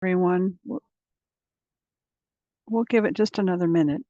Everyone. We'll give it just another minute.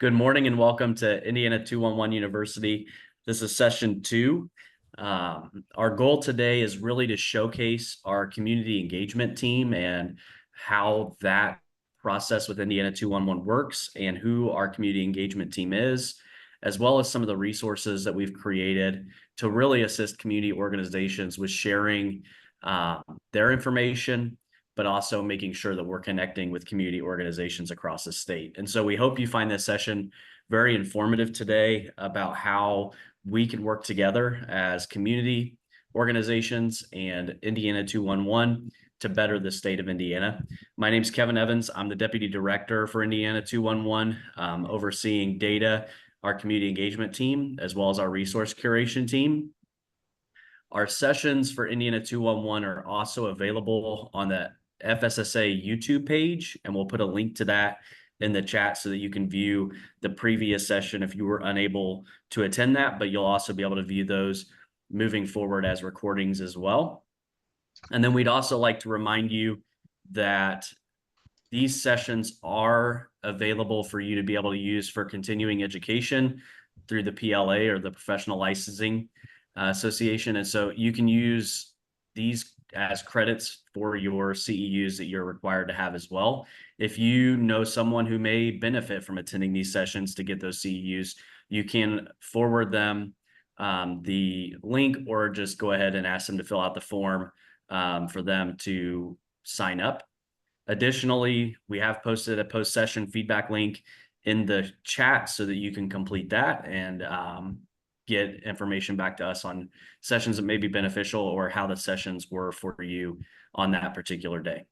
Good morning and welcome to Indiana 211 University. This is session 2. Our goal today is really to showcase our community engagement team and how that process with Indiana 211 works and who our community engagement team is, as well as some of the resources that we've created to really assist community organizations with sharing their information, but also making sure that we're connecting with community organizations across the state. And so we hope you find this session very informative today about how we can work together as community organizations and Indiana 211 to better the state of Indiana. My name is Kevin Evans. I'm the Deputy Director for Indiana 211, overseeing data, our community engagement team, as well as our resource curation team. Our sessions for Indiana 211 are also available on the FSSA YouTube page, and we'll put a link to that in the chat so that you can view the previous session if you were unable to attend that, but you'll also be able to view those moving forward as recordings as well. And then we'd also like to remind you that these sessions are available for you to be able to use for continuing education through the PLA or the Professional Licensing Association. And so you can use these as credits for your CEUs that you're required to have as well. If you know someone who may benefit from attending these sessions to get those CEUs, you can forward them the link or just go ahead and ask them to fill out the form for them to sign up. Additionally, we have posted a post-session feedback link in the chat so that you can complete that and get information back to us on sessions that may be beneficial or how the sessions were for you on that particular day.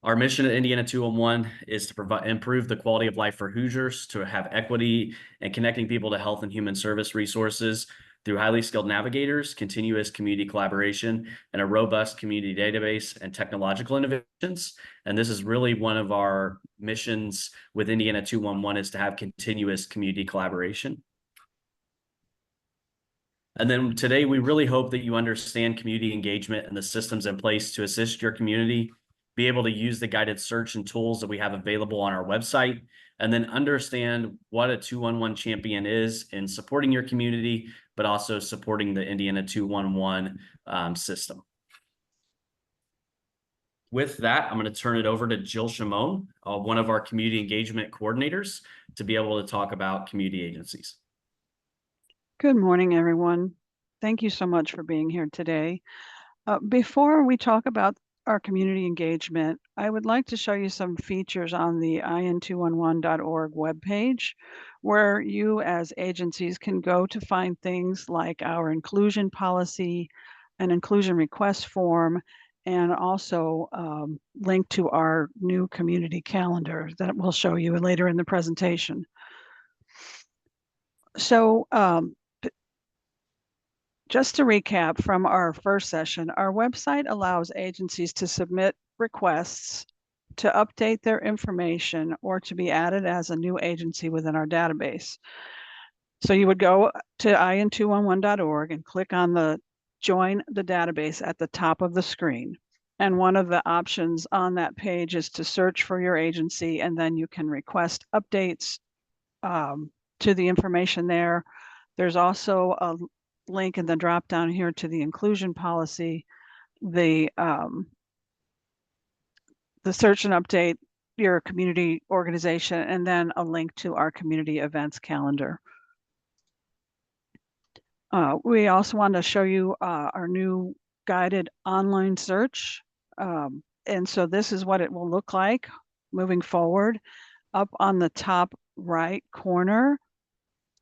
Our mission at Indiana 211 is to improve the quality of life for Hoosiers, to have equity and connecting people to health and human service resources through highly skilled navigators, continuous community collaboration, and a robust community database and technological innovations. And this is really one of our missions with Indiana 211 is to have continuous community collaboration. And then today, we really hope that you understand community engagement and the systems in place to assist your community, be able to use the guided search and tools that we have available on our website, and then understand what a 211 champion is in supporting your community, but also supporting the Indiana 211 system. With that, I'm going to turn it over to Jill Shimon, one of our community engagement coordinators, to be able to talk about community agencies. Good morning, everyone. Thank you so much for being here today. Before we talk about our community engagement, I would like to show you some features on the in211.org webpage, where you as agencies can go to find things like our inclusion policy, an inclusion request form, and also link to our new community calendar that we'll show you later in the presentation. So just to recap from our first session, our website allows agencies to submit requests to update their information or to be added as a new agency within our database. So you would go to in211.org and click on the Join the Database at the top of the screen. And one of the options on that page is to search for your agency, and then you can request updates to the information there. There's also a link in the drop down here to the inclusion policy, the search and update your community organization, and then a link to our community events calendar. We also want to show you our new guided online search. And so this is what it will look like moving forward. Up on the top right corner,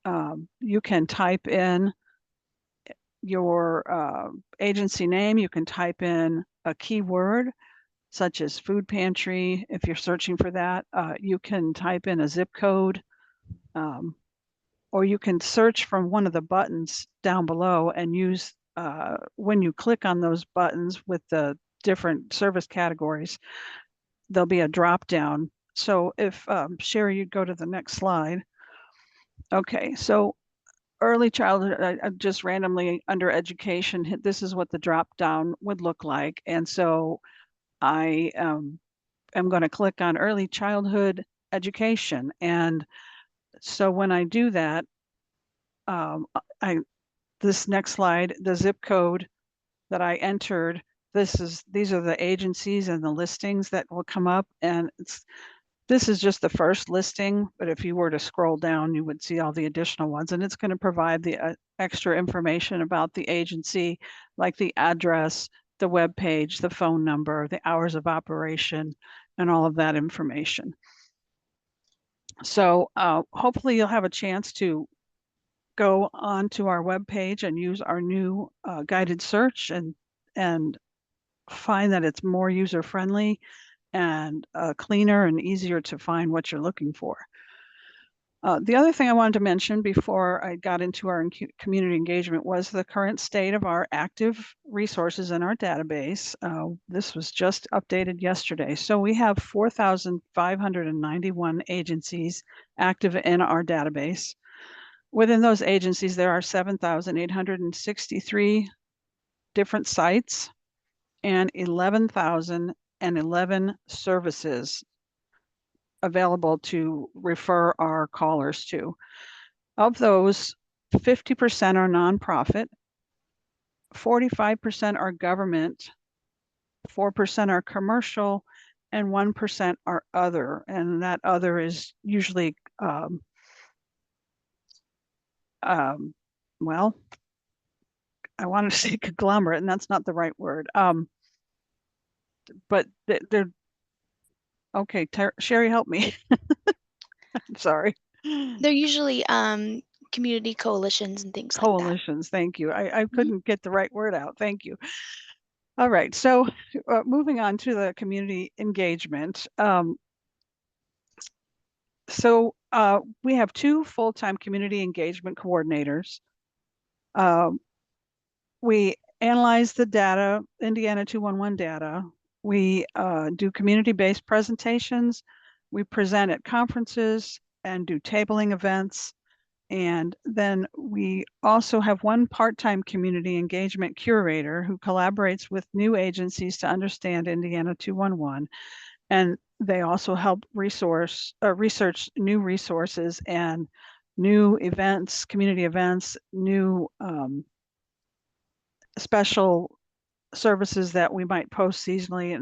You can type in your agency name. You can type in a keyword such as food pantry. If you're searching for that, you can type in a zip code, or you can search from one of the buttons down below and use, when you click on those buttons with the different service categories, there'll be a drop down. So if, Sherry, you'd go to the next slide. Okay, so early childhood, I just randomly under education, this is what the drop down would look like. And so I am going to click on early childhood education. And so when I do that, this next slide, the zip code that I entered, these are the agencies and the listings that will come up. And this is just the first listing, but if you were to scroll down, you would see all the additional ones, and it's going to provide the extra information about the agency, like the address, the web page, the phone number, the hours of operation, and all of that information. So hopefully you'll have a chance to go onto our web page and use our new guided search and find that it's more user friendly and cleaner and easier to find what you're looking for. The other thing I wanted to mention before I got into our community engagement was the current state of our active resources in our database. This was just updated yesterday. So we have 4,591 agencies active in our database. Within those agencies, there are 7,863 different sites and 11,011 services available to refer our callers to. Of those, 50% are nonprofit, 45% are government, 4% are commercial, and 1% are other. And that other is usually, well, I want to say conglomerate, and that's not the right word. But they're, okay, Sherry, help me. I'm sorry. They're usually community coalitions and things like that. Coalitions, thank you. I couldn't get the right word out. Thank you. All right, so moving on to the community engagement. So we have 2 full-time community engagement coordinators. We analyze the data, Indiana 211 data. We do community-based presentations. We present at conferences and do tabling events. And then we also have 1 part-time community engagement curator who collaborates with new agencies to understand Indiana 211. And they also help research new resources and new events, community events, new special services that we might post seasonally,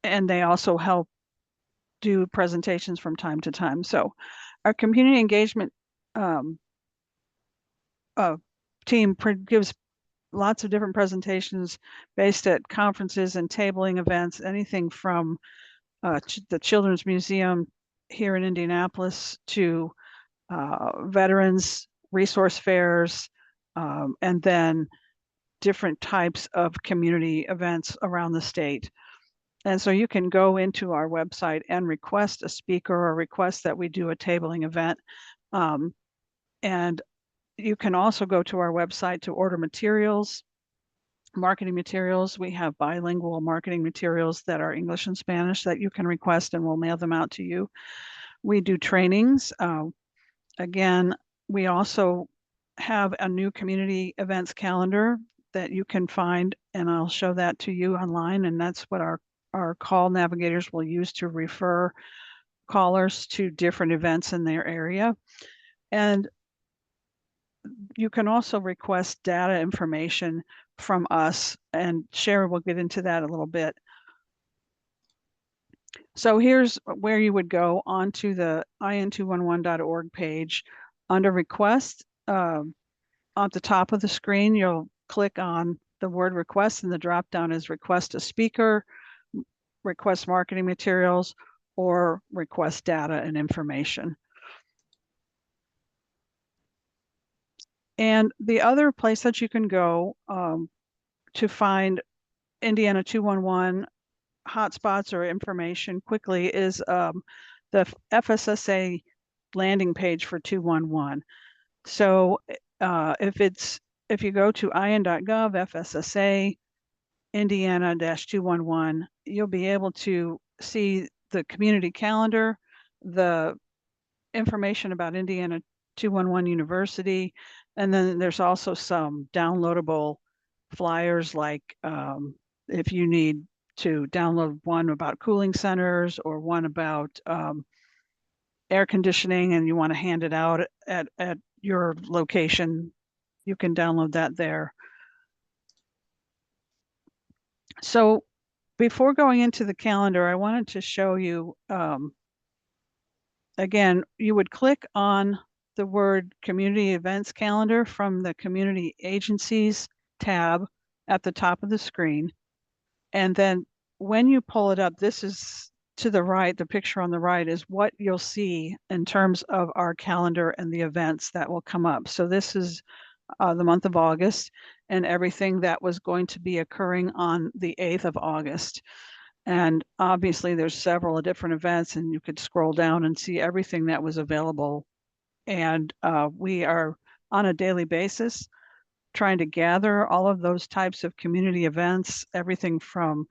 and they also help do presentations from time to time. So our community engagement team gives lots of different presentations based at conferences and tabling events, anything from the Children's Museum here in Indianapolis to veterans resource fairs, and then different types of community events around the state. And so you can go into our website and request a speaker or request that we do a tabling event. And you can also go to our website to order materials, marketing materials. We have bilingual marketing materials that are English and Spanish that you can request, and we'll mail them out to you. We do trainings. Again, we also have a new community events calendar that you can find, and I'll show that to you online. And that's what our call navigators will use to refer callers to different events in their area. And you can also request data information from us, and Sherry will get into that a little bit. So here's where you would go onto the in211.org page. Under request, at the top of the screen, you'll click on the word request, and the drop down is request a speaker, request marketing materials, or request data and information. And the other place that you can go to find Indiana 211 hotspots or information quickly is the FSSA landing page for 211. So if you go to in.gov FSSA Indiana-211, you'll be able to see the community calendar, the information about Indiana 211 University, and then there's also some downloadable flyers like if you need to download one about cooling centers or one about air conditioning and you want to hand it out at your location, you can download that there. So before going into the calendar, I wanted to show you, again, you would click on the word community events calendar from the community agencies tab at the top of the screen. And then when you pull it up, this is to the right, the picture on the right is what you'll see in terms of our calendar and the events that will come up. So this is the month of August and everything that was going to be occurring on the 8th of August. And obviously there's several different events and you could scroll down and see everything that was available. And we are on a daily basis trying to gather all of those types of community events, everything from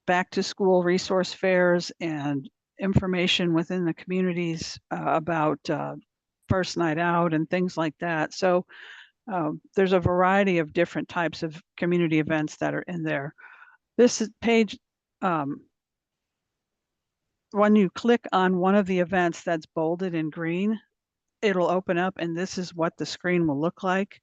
back to school resource fairs and information within the communities about first night out and things like that. So there's a variety of different types of community events that are in there. This is page, when you click on one of the events that's bolded in green, it'll open up and this is what the screen will look like.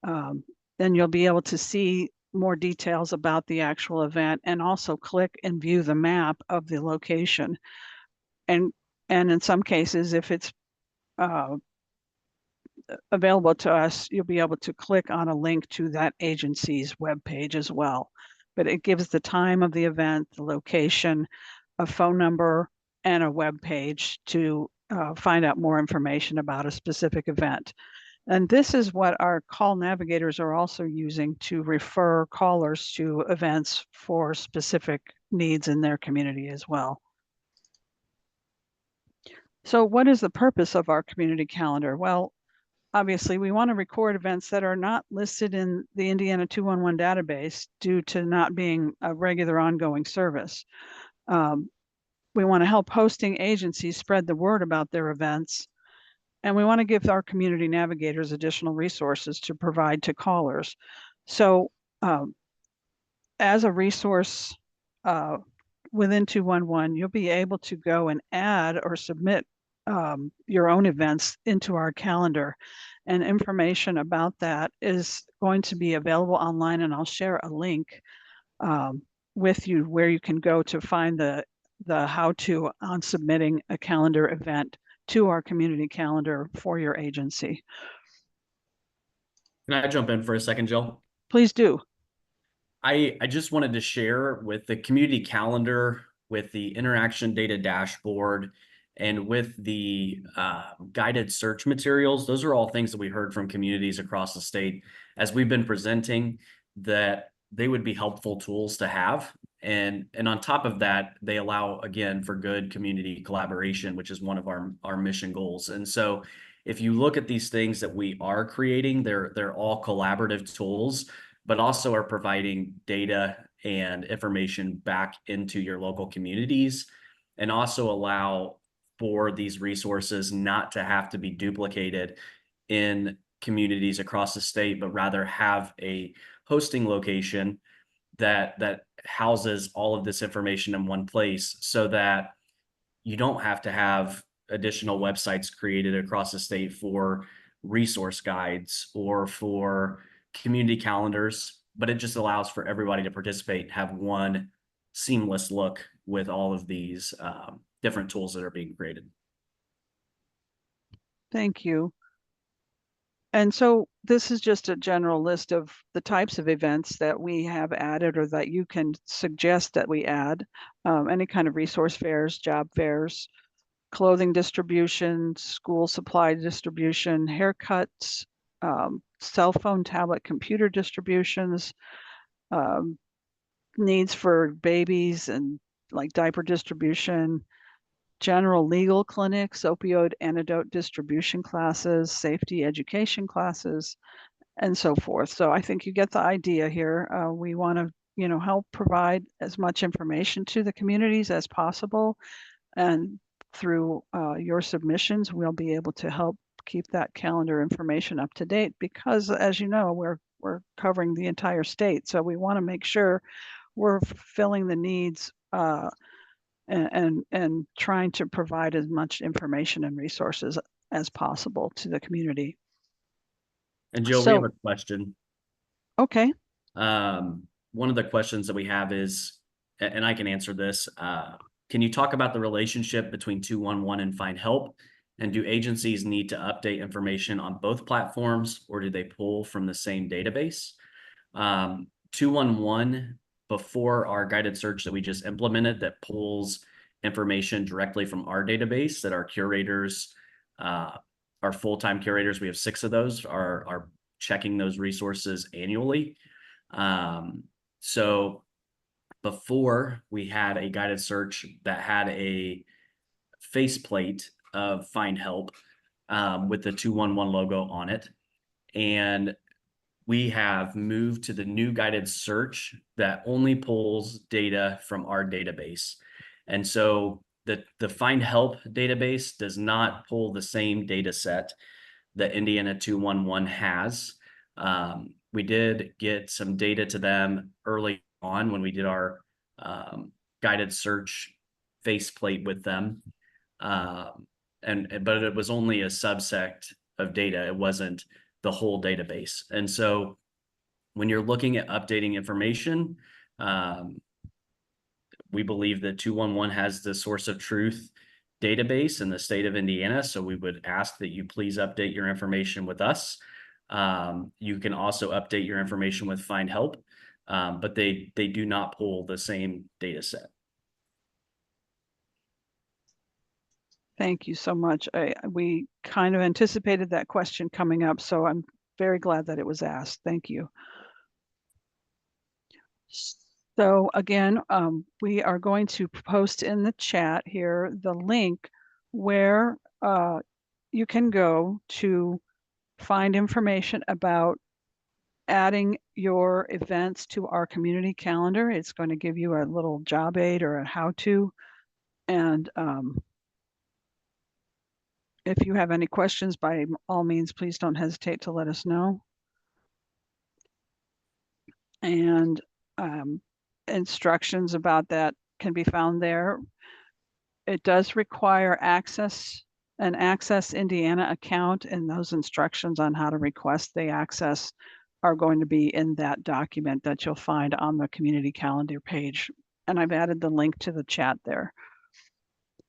Then you'll be able to see more details about the actual event and also click and view the map of the location. And in some cases, if it's available to us, you'll be able to click on a link to that agency's webpage as well. But it gives the time of the event, the location, a phone number, and a web page to find out more information about a specific event. And this is what our call navigators are also using to refer callers to events for specific needs in their community as well. So what is the purpose of our community calendar? Well, obviously we want to record events that are not listed in the Indiana 211 database due to not being a regular ongoing service. We want to help hosting agencies spread the word about their events. And we want to give our community navigators additional resources to provide to callers. So as a resource within 211, you'll be able to go and add or submit your own events into our calendar. And information about that is going to be available online. And I'll share a link with you where you can go to find the how-to on submitting a calendar event to our community calendar for your agency. Can I jump in for a second, Jill? Please do. I just wanted to share with the community calendar, with the interaction data dashboard, and with the guided search materials. Those are all things that we heard from communities across the state as we've been presenting that they would be helpful tools to have. And on top of that, they allow, again, for good community collaboration, which is one of our mission goals. And so if you look at these things that we are creating, they're all collaborative tools, but also are providing data and information back into your local communities, and also allow for these resources not to have to be duplicated in communities across the state, but rather have a hosting location that houses all of this information in one place, so that you don't have to have additional websites created across the state for resource guides or for community calendars, but it just allows for everybody to participate and have one seamless look with all of these different tools that are being created. Thank you. And so this is just a general list of the types of events that we have added or that you can suggest that we add. Any kind of resource fairs, job fairs, clothing distribution, school supply distribution, haircuts, cell phone, tablet, computer distributions, needs for babies and like diaper distribution, general legal clinics, opioid antidote distribution classes, safety education classes, and so forth. So I think you get the idea here. We want to, help provide as much information to the communities as possible. And through your submissions, we'll be able to help keep that calendar information up to date because, as you know, we're covering the entire state. So we want to make sure we're filling the needs and trying to provide as much information and resources as possible to the community. And Jill, we have So, a question. okay, One of the questions that we have is, and I can answer this, can you talk about the relationship between 211 and Find Help? And do agencies need to update information on both platforms, or do they pull from the same database? 211, before our guided search that we just implemented, that pulls information directly from our database that our curators, our full-time curators, we have 6 of those, are checking those resources annually. So before, we had a guided search that had a faceplate of Find Help with the 211 logo on it. And we have moved to the new guided search that only pulls data from our database. And so the Find Help database does not pull the same data set that Indiana 211 has. We did get some data to them early on when we did our guided search faceplate with them. But it was only a subset of data. It wasn't the whole database. And so when you're looking at updating information, we believe that 211 has the source of truth database in the state of Indiana. So we would ask that you please update your information with us. You can also update your information with Find Help, but they do not pull the same data set. thank you so much. We kind of anticipated that question coming up, so I'm very glad that it was asked. Thank you. So again, we are going to post in the chat here the link where you can go to find information about adding your events to our community calendar. It's going to give you a little job aid or a how-to. And if you have any questions, by all means, please don't hesitate to let us know. And instructions about that can be found there. It does require an Access Indiana account, and those instructions on how to request the access are going to be in that document that you'll find on the community calendar page. And I've added the link to the chat there.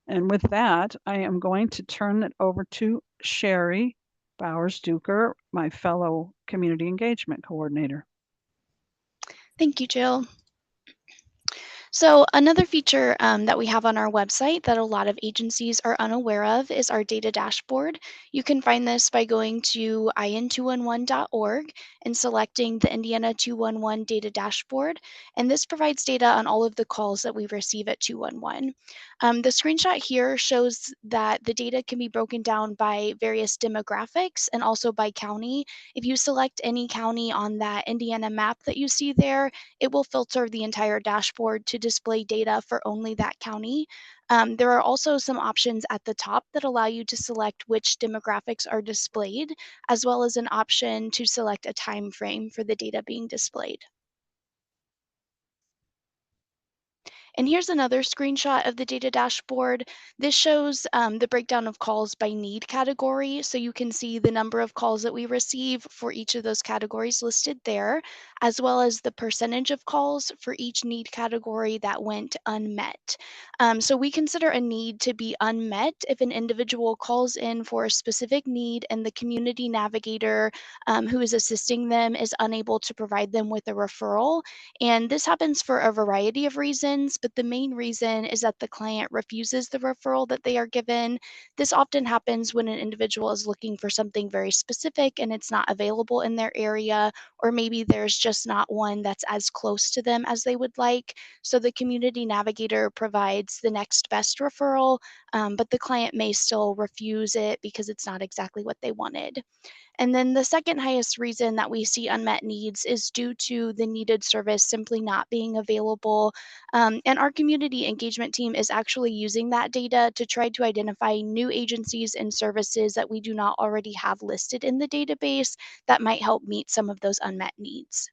And with that, I am going to turn it over to Sherry Bowers-Duker, my fellow community engagement coordinator. Thank you, Jill. So another feature that we have on our website that a lot of agencies are unaware of is our data dashboard. You can find this by going to in211.org and selecting the Indiana 211 data dashboard. And this provides data on all of the calls that we receive at 211. The screenshot here shows that the data can be broken down by various demographics and also by county. If you select any county on that Indiana map that you see there, it will filter the entire dashboard to display data for only that county. There are also some options at the top that allow you to select which demographics are displayed, as well as an option to select a time frame for the data being displayed. And here's another screenshot of the data dashboard. This shows the breakdown of calls by need category. So you can see the number of calls that we receive for each of those categories listed there, as well as the percentage of calls for each need category that went unmet. So we consider a need to be unmet if an individual calls in for a specific need and the community navigator who is assisting them is unable to provide them with a referral. And this happens for a variety of reasons, but the main reason is that the client refuses the referral that they are given. This often happens when an individual is looking for something very specific and it's not available in their area, or maybe there's just not one that's as close to them as they would like. So the community navigator provides the next best referral, but the client may still refuse it because it's not exactly what they wanted. And then the second highest reason that we see unmet needs is due to the needed service simply not being available. And our community engagement team is actually using that data to try to identify new agencies and services that we do not already have listed in the database that might help meet some of those unmet needs.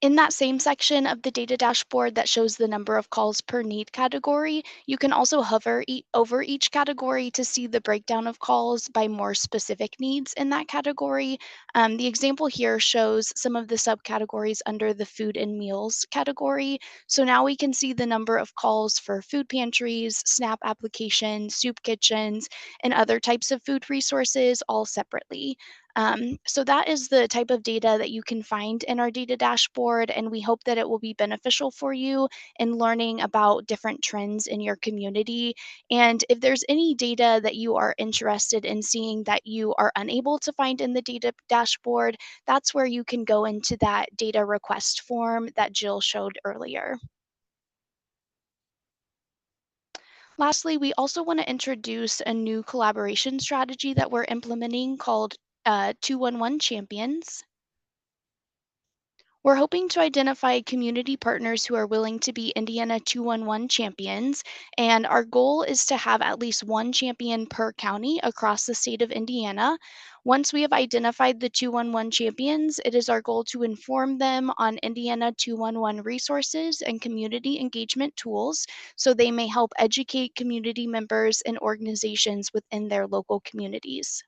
In that same section of the data dashboard that shows the number of calls per need category, you can also hover over each category to see the breakdown of calls by more specific needs in that category. The example here shows some of the subcategories under the food and meals category. So now we can see the number of calls for food pantries, SNAP applications, soup kitchens, and other types of food resources all separately. So that is the type of data that you can find in our data dashboard, and we hope that it will be beneficial for you in learning about different trends in your community. And if there's any data that you are interested in seeing that you are unable to find in the data dashboard, that's where you can go into that data request form that Jill showed earlier. Lastly, we also want to introduce a new collaboration strategy that we're implementing called 211 Champions. We're hoping to identify community partners who are willing to be Indiana 211 champions, and our goal is to have at least one champion per county across the state of Indiana. Once we have identified the 211 champions, it is our goal to inform them on Indiana 211 resources and community engagement tools so they may help educate community members and organizations within their local communities.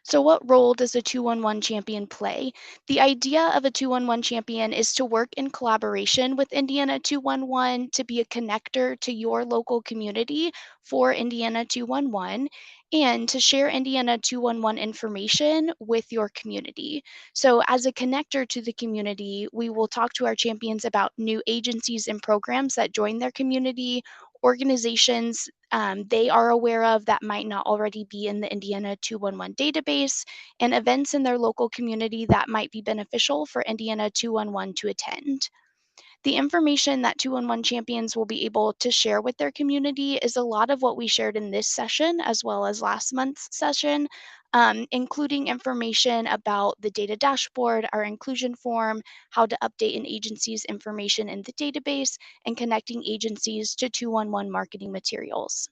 So, what role does a 211 champion play? The idea of a 211 champion is to work in collaboration with Indiana 211 to be a connector to your local community for Indiana 211 and to share Indiana 211 information with your community. So, as a connector to the community, we will talk to our champions about new agencies and programs that join their community, organizations they are aware of that might not already be in the Indiana 211 database, and events in their local community that might be beneficial for Indiana 211 to attend. The information that 211 champions will be able to share with their community is a lot of what we shared in this session as well as last month's session, including information about the data dashboard, our inclusion form, how to update an agency's information in the database, and connecting agencies to 211 marketing materials.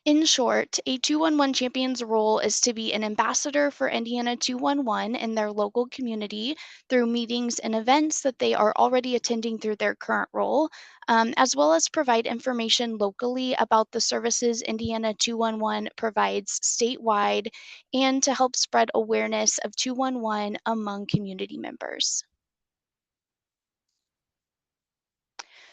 In short, a 211 champion's role is to be an ambassador for Indiana 211 in their local community through meetings and events that they are already attending through their current role, as well as provide information locally about the services Indiana 211 provides statewide and to help spread awareness of 211 among community members.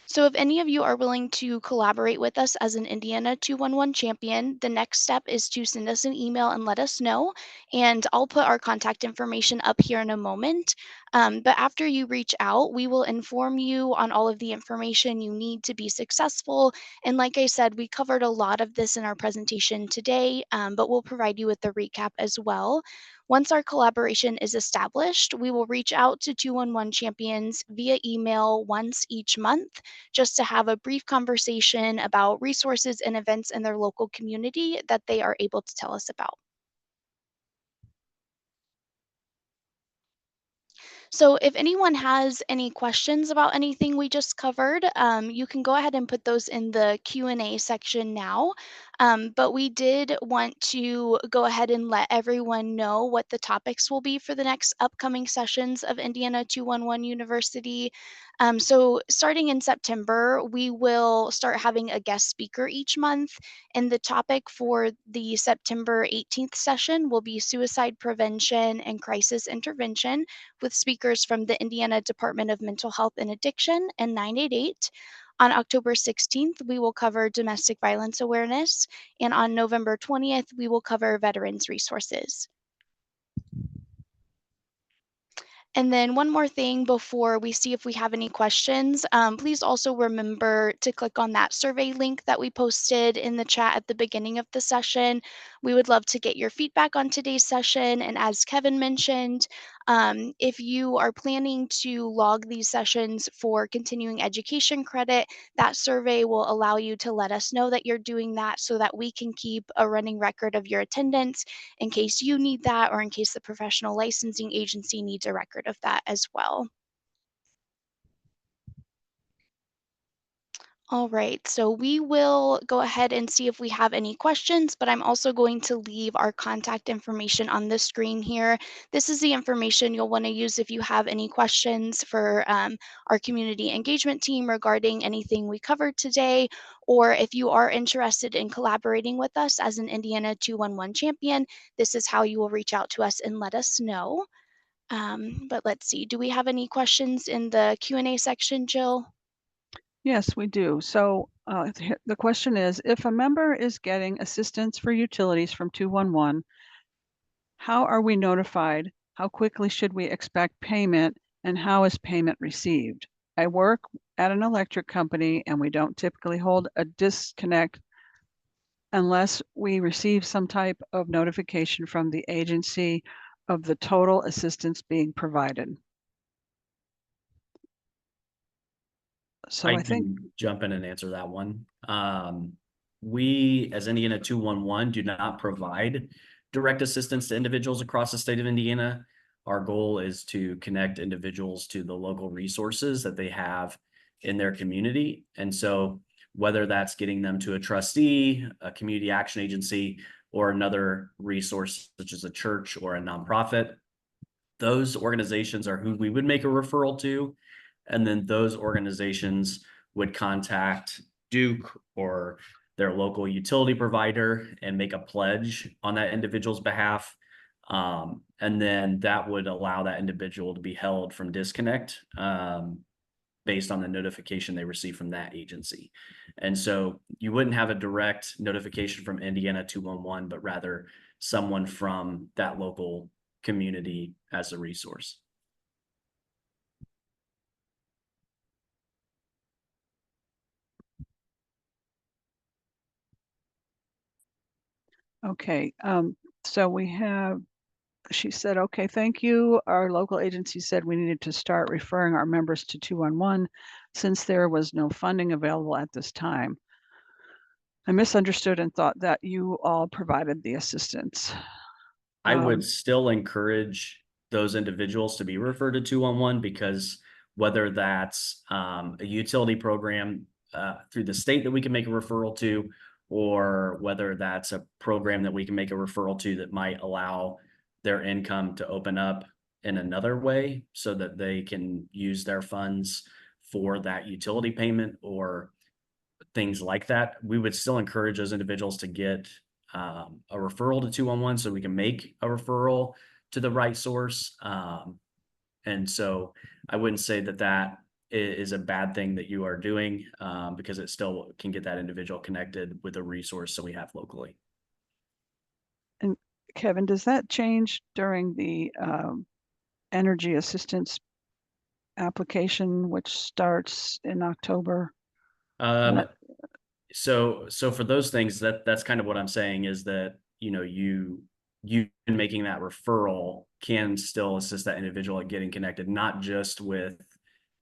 So if any of you are willing to collaborate with us as an Indiana 211 champion, the next step is to send us an email and let us know. And I'll put our contact information up here in a moment. But after you reach out, we will inform you on all of the information you need to be successful. And like I said, we covered a lot of this in our presentation today, but we'll provide you with the recap as well. Once our collaboration is established, we will reach out to 211 champions via email once each month just to have a brief conversation about resources and events in their local community that they are able to tell us about. So if anyone has any questions about anything we just covered, you can go ahead and put those in the Q&A section now. But we did want to go ahead and let everyone know what the topics will be for the next upcoming sessions of Indiana 211 University. So starting in September, we will start having a guest speaker each month. And the topic for the September 18th session will be suicide prevention and crisis intervention with speakers from the Indiana Department of Mental Health and Addiction and 988. On October 16th, we will cover domestic violence awareness. And on November 20th, we will cover veterans resources. And then one more thing before we see if we have any questions, please also remember to click on that survey link that we posted in the chat at the beginning of the session. We would love to get your feedback on today's session. And as Kevin mentioned, if you are planning to log these sessions for continuing education credit, that survey will allow you to let us know that you're doing that so that we can keep a running record of your attendance in case you need that or in case the professional licensing agency needs a record of that as well. All right, so we will go ahead and see if we have any questions, but I'm also going to leave our contact information on the screen here. This is the information you'll want to use if you have any questions for our community engagement team regarding anything we covered today, or if you are interested in collaborating with us as an Indiana 211 champion, this is how you will reach out to us and let us know. But let's see, do we have any questions in the Q&A section, Jill? Yes, we do. So the question is, if a member is getting assistance for utilities from 211, how are we notified? How quickly should we expect payment? And how is payment received? I work at an electric company and we don't typically hold a disconnect unless we receive some type of notification from the agency of the total assistance being provided. So I think can jump in and answer that one. We, as Indiana 211, do not provide direct assistance to individuals across the state of Indiana. Our goal is to connect individuals to the local resources that they have in their community. And so whether that's getting them to a trustee, a community action agency, or another resource such as a church or a nonprofit, those organizations are who we would make a referral to. And then those organizations would contact Duke or their local utility provider and make a pledge on that individual's behalf. And then that would allow that individual to be held from disconnect based on the notification they receive from that agency. And so you wouldn't have a direct notification from Indiana 211, but rather someone from that local community as a resource. okay. So we have, she said, okay, thank you. Our local agency said we needed to start referring our members to 211 since there was no funding available at this time. I misunderstood and thought that you all provided the assistance. I would still encourage those individuals to be referred to 211 because whether that's a utility program through the state that we can make a referral to, or whether that's a program that we can make a referral to that might allow their income to open up in another way so that they can use their funds for that utility payment or things like that, we would still encourage those individuals to get a referral to 211 so we can make a referral to the right source. And so I wouldn't say that that is a bad thing that you are doing because it still can get that individual connected with a resource that we have locally. And Kevin, does that change during the energy assistance application, which starts in October? So for those things, that's kind of what I'm saying is that, you know, you making that referral can still assist that individual at getting connected, not just with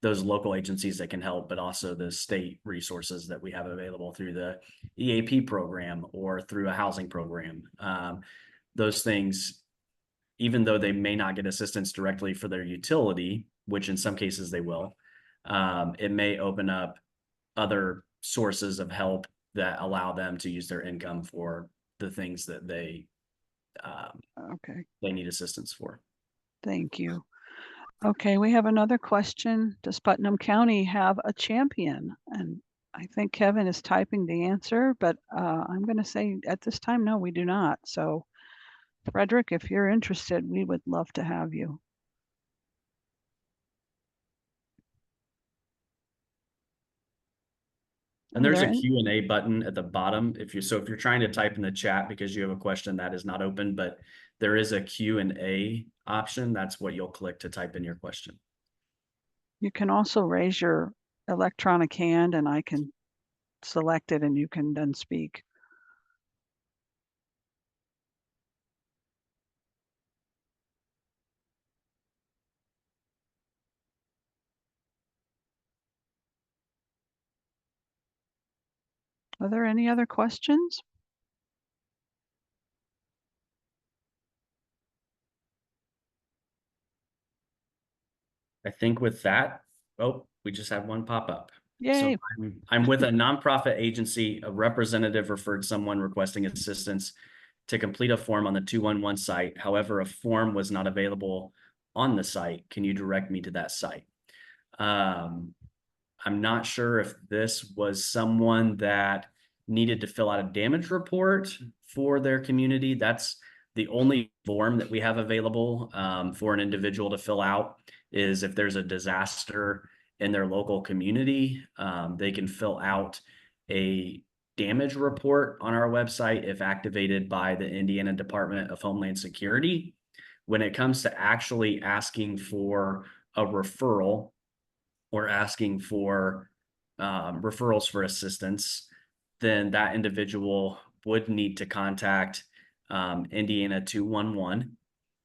those local agencies that can help, but also the state resources that we have available through the EAP program or through a housing program. Those things, even though they may not get assistance directly for their utility, which in some cases they will, it may open up other sources of help that allow them to use their income for the things that they Okay, need assistance for. thank you. Okay, we have another question. Does Putnam County have a champion? And I think Kevin is typing the answer, but I'm going to say at this time, no, we do not. So Frederick, if you're interested, we would love to have you. And Are there's there a any- Q&A button at the bottom. If you're trying to type in the chat because you have a question, that is not open, but there is a Q&A option. That's what you'll click to type in your question. You can also raise your electronic hand and I can select it and you can then speak. Are there any other questions? I think with that, oh, we just had one pop up. Yay. So I'm with a nonprofit agency. A representative referred someone requesting assistance to complete a form on the 211 site. However, a form was not available on the site. Can you direct me to that site? I'm not sure if this was someone that needed to fill out a damage report for their community. That's the only form that we have available for an individual to fill out, is if there's a disaster in their local community, they can fill out a damage report on our website if activated by the Indiana Department of Homeland Security. When it comes to actually asking for a referral or asking for referrals for assistance, then that individual would need to contact Indiana 211,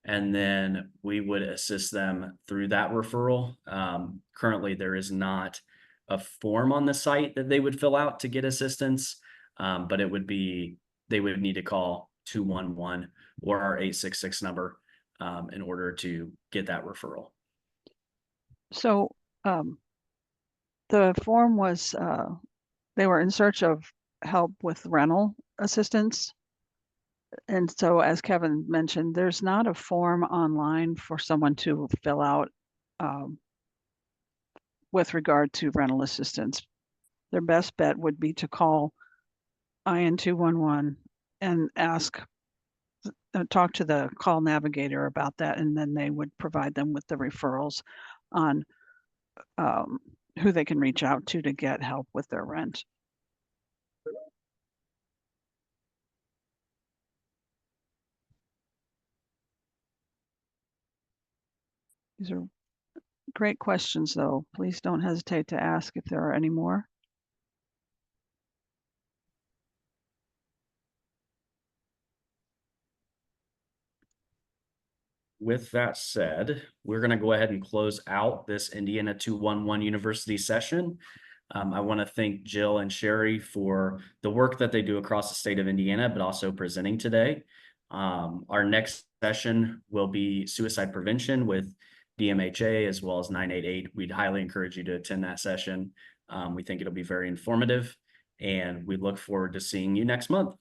and then we would assist them through that referral. Currently, there is not a form on the site that they would fill out to get assistance, but they would need to call 211 or our 866 number in order to get that referral. So the form was, they were in search of help with rental assistance. And so as Kevin mentioned, there's not a form online for someone to fill out with regard to rental assistance. Their best bet would be to call IN 211 and ask, talk to the call navigator about that, and then they would provide them with the referrals on who they can reach out to get help with their rent. These are great questions, though. Please don't hesitate to ask if there are any more. With that said, we're going to go ahead and close out this Indiana 211 University session. I want to thank Jill and Sherry for the work that they do across the state of Indiana, but also presenting today. Our next session will be suicide prevention with DMHA as well as 988. We'd highly encourage you to attend that session. We think it'll be very informative, and we look forward to seeing you next month.